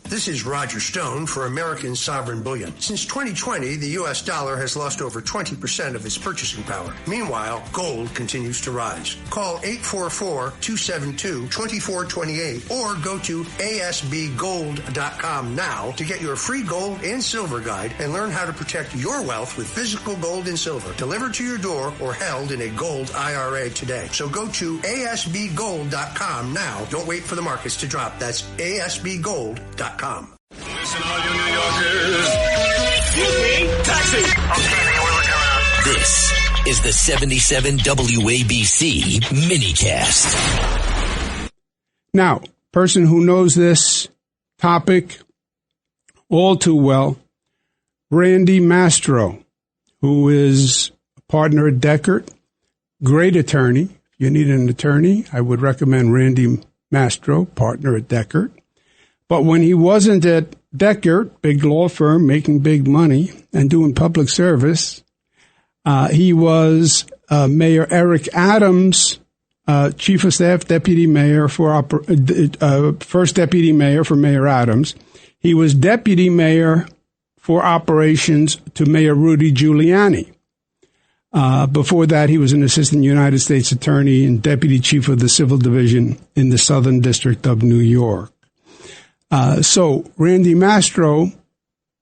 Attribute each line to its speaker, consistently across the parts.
Speaker 1: This is Roger Stone for American Sovereign Bullion. Since 2020, the U.S. dollar has lost over 20% of its purchasing power. Meanwhile, gold continues to rise. Call 844-272-2428 or go to asbgold.com now to get your free gold and silver guide and learn how to protect your wealth with physical gold and silver delivered to your door or held in a gold IRA today. So go to asbgold.com now. Don't wait for the markets to drop. That's asbgold.com.
Speaker 2: Listen, all you New Yorkers. Excuse me. Taxi. Okay, we're looking around.
Speaker 3: This is the 77 WABC minicast.
Speaker 4: Now, person who knows this topic all too well, Randy Mastro, who is a partner at Deckert, great attorney. If you need an attorney, I would recommend Randy Mastro, partner at Deckert. But when he wasn't at Deckert, big law firm, making big money and doing public service, he was Mayor Eric Adams' chief of staff, deputy mayor for first deputy mayor for Mayor Adams. He was deputy mayor for operations to Mayor Rudy Giuliani. Before that, he was an assistant United States attorney and deputy chief of the civil division in the Southern District of New York. So Randy Mastro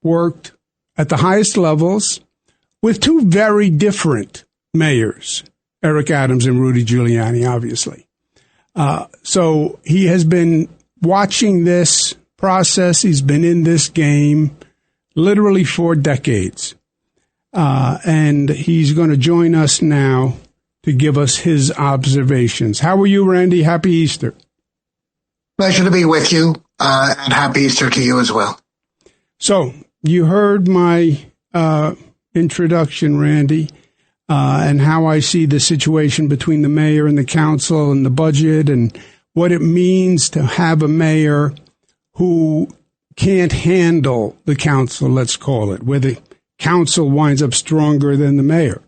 Speaker 4: worked at the highest levels with two very different mayors, Eric Adams and Rudy Giuliani, obviously. So he has been watching this process. He's been in this game literally for decades. And he's going to join us now to give us his observations. How are you, Randy? Happy Easter.
Speaker 5: Pleasure to be with you, and happy Easter to you as well.
Speaker 4: So you heard my introduction, Randy, and how I see the situation between the mayor and the council and the budget and what it means to have a mayor who can't handle the council, let's call it, where the council winds up stronger than the mayor,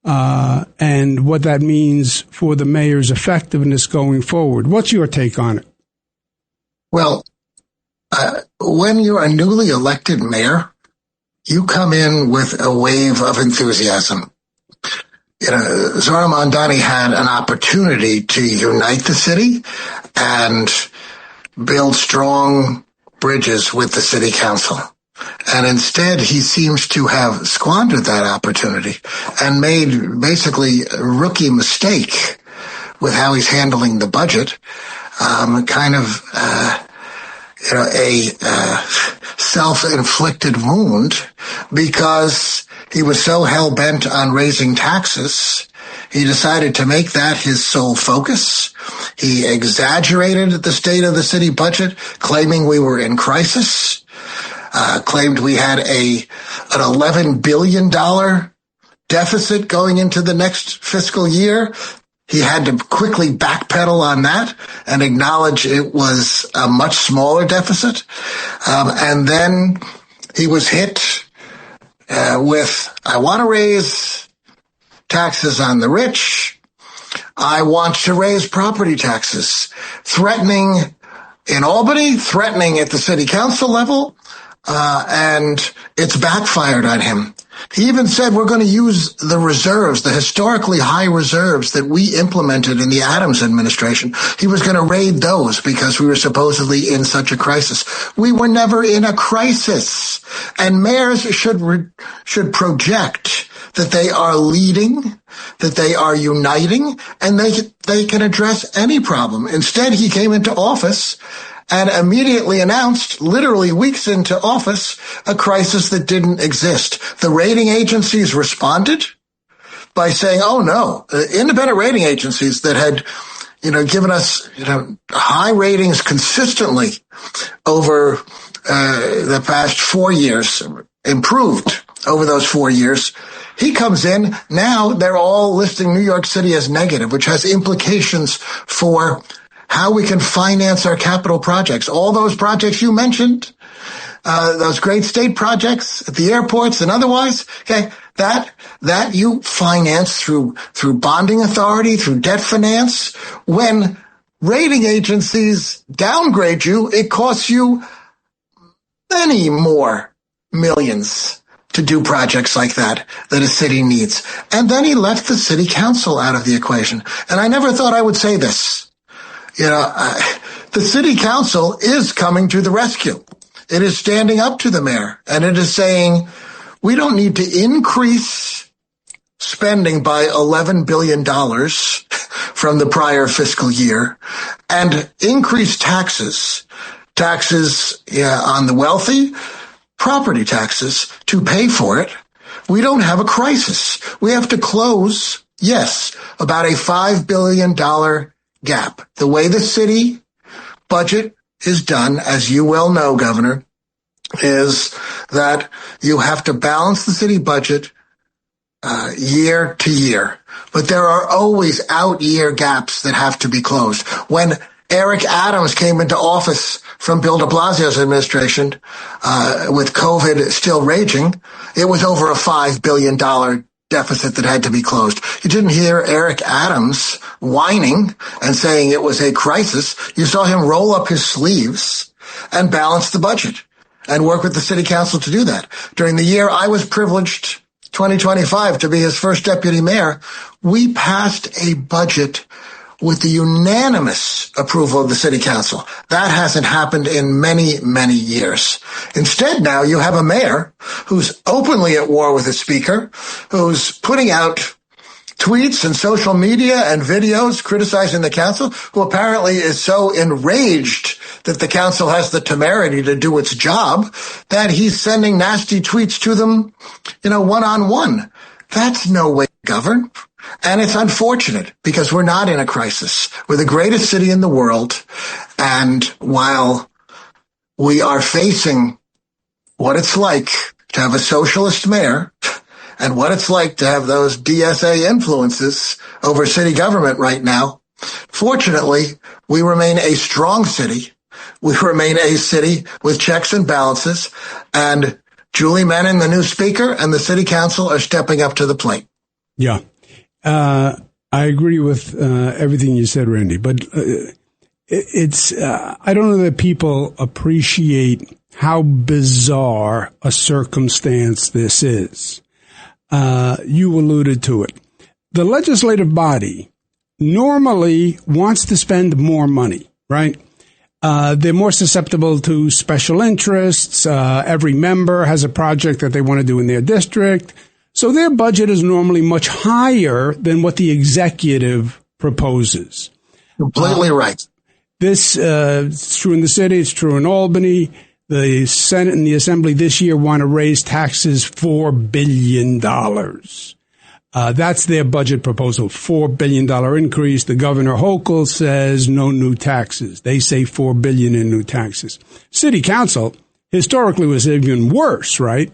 Speaker 4: and what that means for the mayor's effectiveness going forward. What's your take on it?
Speaker 5: Well, when you're a newly elected mayor, you come in with a wave of enthusiasm. Zohran Mandani had an opportunity to unite the city and build strong bridges with the city council. And instead, he seems to have squandered that opportunity and made basically a rookie mistake with how he's handling the budget. A self-inflicted wound, because he was so hell-bent on raising taxes, he decided to make that his sole focus. He exaggerated the state of the city budget, claiming we were in crisis, claimed we had an $11 billion deficit going into the next fiscal year. He had to quickly backpedal on that and acknowledge it was a much smaller deficit. And then he was hit with, I want to raise taxes on the rich. I want to raise property taxes, threatening in Albany, threatening at the city council level, and it's backfired on him. He even said we're going to use the reserves, the historically high reserves that we implemented in the Adams administration. He was going to raid those because we were supposedly in such a crisis. We were never in a crisis. And mayors should project that they are leading, that they are uniting, and they can address any problem. Instead, he came into office and immediately announced, literally weeks into office, a crisis that didn't exist. The rating agencies responded by saying, oh no, independent rating agencies that had, given us, high ratings consistently over the past 4 years, improved over those 4 years. He comes in, now they're all listing New York City as negative, which has implications for how we can finance our capital projects. All those projects you mentioned, those great state projects at the airports and otherwise, okay, that you finance through bonding authority, through debt finance. When rating agencies downgrade you, it costs you many more millions to do projects like that a city needs. And then he left the city council out of the equation. And I never thought I would say this. The city council is coming to the rescue. It is standing up to the mayor, and it is saying, we don't need to increase spending by $11 billion from the prior fiscal year and increase taxes on the wealthy, property taxes to pay for it. We don't have a crisis. We have to close, yes, about a $5 billion gap. The way the city budget is done, as you well know, Governor, is that you have to balance the city budget year to year. But there are always out-year gaps that have to be closed. When Eric Adams came into office from Bill de Blasio's administration, with COVID still raging, it was over a $5 billion deficit that had to be closed. You didn't hear Eric Adams whining and saying it was a crisis. You saw him roll up his sleeves and balance the budget and work with the city council to do that. During the year I was privileged, 2025, to be his first deputy mayor, we passed a budget with the unanimous approval of the city council. That hasn't happened in many, many years. Instead, now you have a mayor who's openly at war with his speaker, who's putting out tweets and social media and videos criticizing the council, who apparently is so enraged that the council has the temerity to do its job that he's sending nasty tweets to them, one-on-one. That's no way to govern. And it's unfortunate because we're not in a crisis. We're the greatest city in the world. And while we are facing what it's like to have a socialist mayor and what it's like to have those DSA influences over city government right now, fortunately, we remain a strong city. We remain a city with checks and balances. And Julie Menin, the new speaker, and the city council are stepping up to the plate.
Speaker 4: Yeah. I agree with everything you said, Randy, but it's I don't know that people appreciate how bizarre a circumstance this is. You alluded to it. The legislative body normally wants to spend more money, right? They're more susceptible to special interests. Every member has a project that they want to do in their district. So their budget is normally much higher than what the executive proposes.
Speaker 5: Completely right.
Speaker 4: This it's true in the city. It's true in Albany. The Senate and the Assembly this year want to raise taxes $4 billion. That's their budget proposal, $4 billion increase. The Governor Hochul says no new taxes. They say $4 billion in new taxes. City Council historically was even worse, right?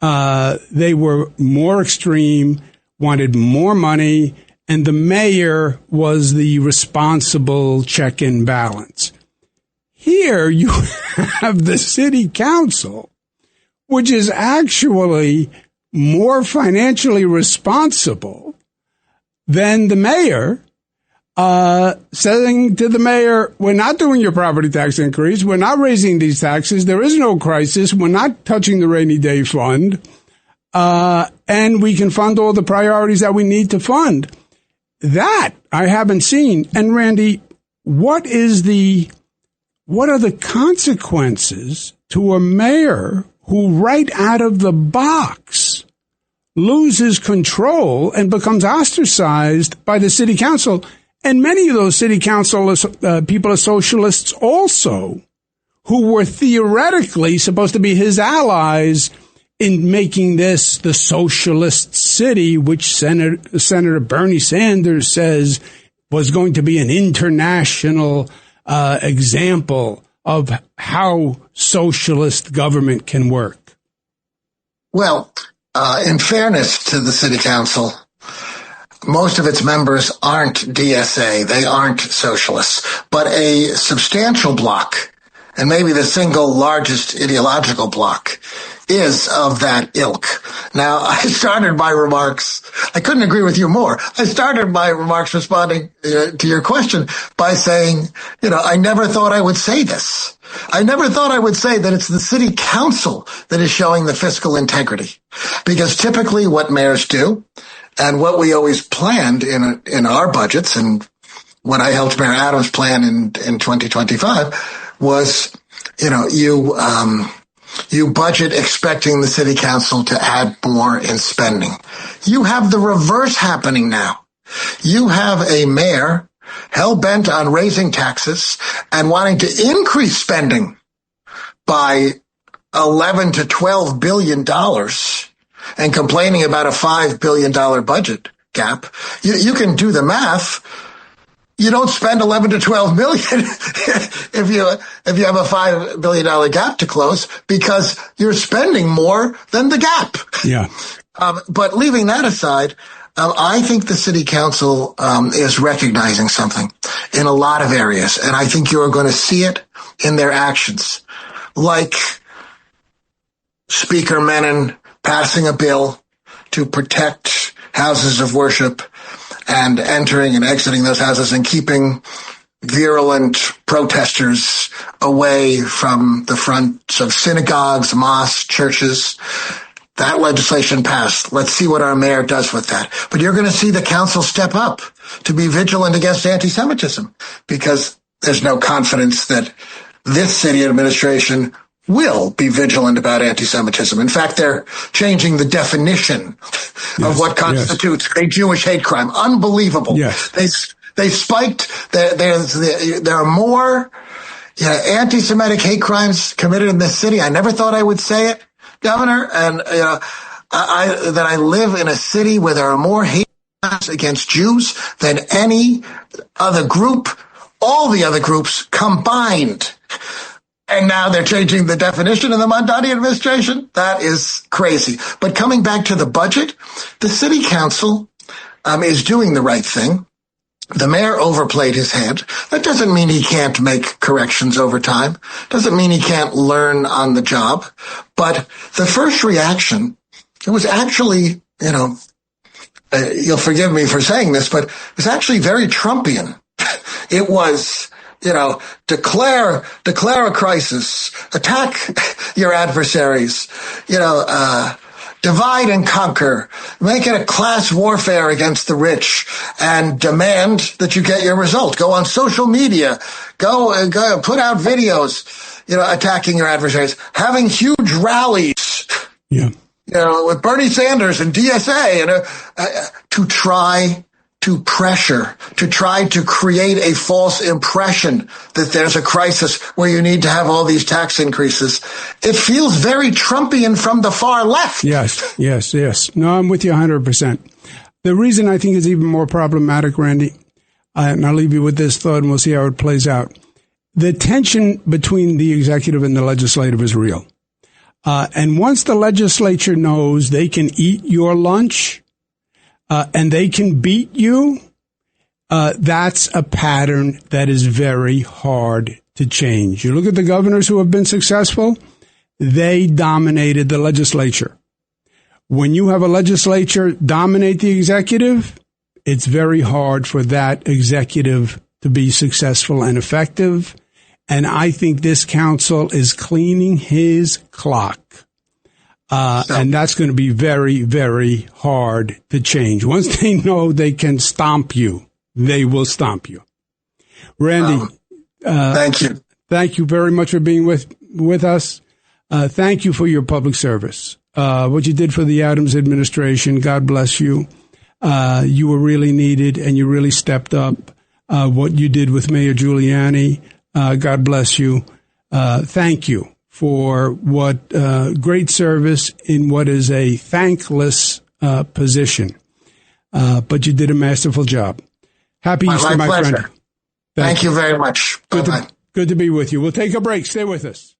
Speaker 4: They were more extreme, wanted more money, and the mayor was the responsible check and balance. Here you have the city council, which is actually more financially responsible than the mayor, saying to the mayor, we're not doing your property tax increase. We're not raising these taxes. There is no crisis. We're not touching the rainy day fund. And we can fund all the priorities that we need to fund. That I haven't seen. And Randy, what are the consequences to a mayor who right out of the box loses control and becomes ostracized by the city council? And many of those city council people are socialists also, who were theoretically supposed to be his allies in making this the socialist city, which Senator Bernie Sanders says was going to be an international example of how socialist government can work.
Speaker 5: Well, in fairness to the city council, most of its members aren't DSA. They aren't socialists, but a substantial block, and maybe the single largest ideological block, is of that ilk. Now, I started my remarks, I couldn't agree with you more. I started my remarks responding to your question by saying, I never thought I would say this. I never thought I would say that it's the city council that is showing the fiscal integrity, because typically what mayors do, and what we always planned in our budgets, and what I helped Mayor Adams plan in 2025 was, you budget expecting the city council to add more in spending. You have the reverse happening now. You have a mayor hell-bent on raising taxes and wanting to increase spending by $11 to $12 billion and complaining about a $5 billion budget gap. You can do the math. You don't spend 11 to 12 million if you have a $5 billion gap to close, because you're spending more than the gap.
Speaker 4: Yeah.
Speaker 5: But leaving that aside, I think the city council is recognizing something in a lot of areas, and I think you are going to see it in their actions, like Speaker Menon passing a bill to protect houses of worship and entering and exiting those houses and keeping virulent protesters away from the fronts of synagogues, mosques, churches. That legislation passed. Let's see what our mayor does with that. But you're going to see the council step up to be vigilant against anti-Semitism, because there's no confidence that this city administration will be vigilant about anti-Semitism. In fact, they're changing the definition of what constitutes a Jewish hate crime. Unbelievable.
Speaker 4: Yes.
Speaker 5: They spiked. There are more anti-Semitic hate crimes committed in this city. I never thought I would say it, Governor, and that I live in a city where there are more hate crimes against Jews than any other group, all the other groups combined. And now they're changing the definition in the Mamdani administration. That is crazy. But coming back to the budget, the city council is doing the right thing. The mayor overplayed his hand. That doesn't mean he can't make corrections over time. Doesn't mean he can't learn on the job. But the first reaction, it was actually, you'll forgive me for saying this, but it was actually very Trumpian. It was, declare a crisis, attack your adversaries, divide and conquer, make it a class warfare against the rich, and demand that you get your result. Go on social media, go put out videos, attacking your adversaries, having huge rallies, with Bernie Sanders and DSA, to try to pressure, to try to create a false impression that there's a crisis where you need to have all these tax increases. It feels very Trumpian from the far left.
Speaker 4: Yes. No, I'm with you 100%. The reason I think is even more problematic, Randy, and I'll leave you with this thought and we'll see how it plays out. The tension between the executive and the legislative is real. And once the legislature knows they can eat your lunch, and they can beat you, that's a pattern that is very hard to change. You look at the governors who have been successful, they dominated the legislature. When you have a legislature dominate the executive, it's very hard for that executive to be successful and effective. And I think this council is cleaning his clock. And that's going to be very, very hard to change. Once they know they can stomp you, they will stomp you. Randy,
Speaker 5: thank you.
Speaker 4: Thank you very much for being with us. Thank you for your public service. What you did for the Adams administration, God bless you. You were really needed and you really stepped up. What you did with Mayor Giuliani, God bless you. Thank you for what great service in what is a thankless position. But you did a masterful job. Happy Easter, my
Speaker 5: pleasure.
Speaker 4: friend.
Speaker 5: Thank you very much.
Speaker 4: Good to be with you. We'll take a break. Stay with us.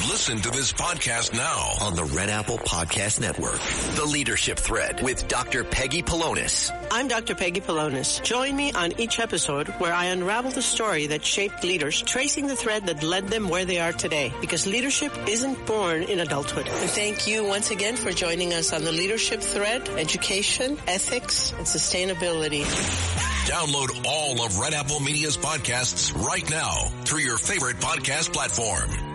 Speaker 6: Listen to this podcast now
Speaker 3: on the Red Apple Podcast Network. The Leadership Thread with Dr. Peggy Polonis.
Speaker 7: I'm Dr. Peggy Polonis. Join me on each episode where I unravel the story that shaped leaders, tracing the thread that led them where they are today. Because leadership isn't born in adulthood. And thank you once again for joining us on the Leadership Thread, education, ethics, and sustainability.
Speaker 6: Download all of Red Apple Media's podcasts right now through your favorite podcast platform.